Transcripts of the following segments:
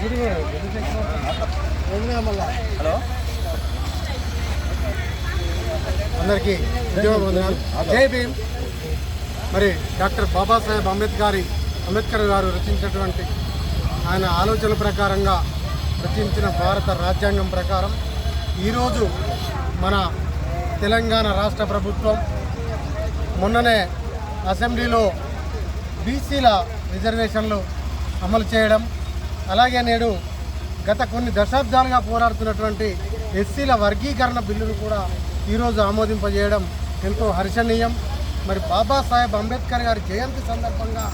Hello, అందరికీ ఉద్యోగ జై భీమ్. మరి డాక్టర్ బాబాసాహెబ్ అంబేద్కర్ గారు రచించినటువంటి ఆయన ఆలోచనల ప్రకారంగా రచించిన భారత రాజ్యాంగం ప్రకారం ఈరోజు మన తెలంగాణ రాష్ట్ర ప్రభుత్వం మొన్ననే అసెంబ్లీలో బీసీల రిజర్వేషన్లు అమలు చేయడం, అలాగే నేడు గత కొన్ని దశాబ్దాలుగా పోరాడుతున్నటువంటి ఎస్సీల వర్గీకరణ బిల్లును కూడా ఈరోజు ఆమోదింపజేయడం ఎంతో హర్షణీయం. మరి బాబాసాహెబ్ అంబేద్కర్ గారి జయంతి సందర్భంగా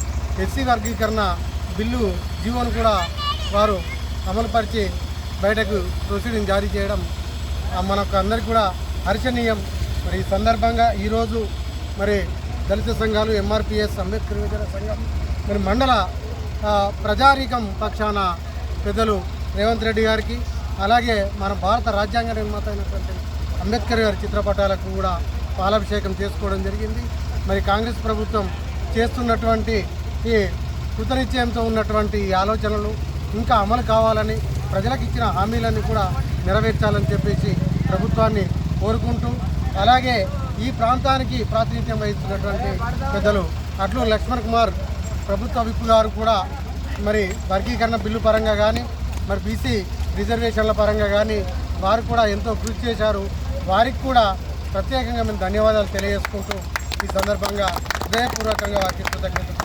ఎస్సీ వర్గీకరణ బిల్లు జీవోను కూడా వారు అమలుపరిచి బయటకు ప్రొసీడింగ్ జారీ చేయడం మనకు అందరికీ కూడా హర్షణీయం. మరి ఈ సందర్భంగా ఈరోజు మరి దళిత సంఘాలు, ఎంఆర్పిఎస్, అంబేద్కర్ యువజన సంఘం, మరి మండల ప్రజారీకం పక్షాన పెద్దలు రేవంత్ రెడ్డి గారికి, అలాగే మన భారత రాజ్యాంగ నిర్మాత అయినటువంటి అంబేద్కర్ గారి చిత్రపటాలకు కూడా పాలాభిషేకం చేసుకోవడం జరిగింది. మరి కాంగ్రెస్ ప్రభుత్వం చేస్తున్నటువంటి ఈ కృతనిశ్చయంతో ఉన్నటువంటి ఈ ఆలోచనలు ఇంకా అమలు కావాలని, ప్రజలకు ఇచ్చిన హామీలన్నీ కూడా నెరవేర్చాలని చెప్పేసి ప్రభుత్వాన్ని కోరుకుంటూ, అలాగే ఈ ప్రాంతానికి ప్రాతినిధ్యం వహిస్తున్నటువంటి పెద్దలు అట్లు లక్ష్మణ్ కుమార్ ప్రభుత్వ విప్ గారు కూడా మరి వర్గీకరణ బిల్లు పరంగా కానీ, మరి బీసీ రిజర్వేషన్ల పరంగా కానీ వారు కూడా ఎంతో కృషి చేశారు. వారికి కూడా ప్రత్యేకంగా మేము ధన్యవాదాలు తెలియజేసుకుంటూ ఈ సందర్భంగా హృదయపూర్వకంగా వారికి కృతజ్ఞతలు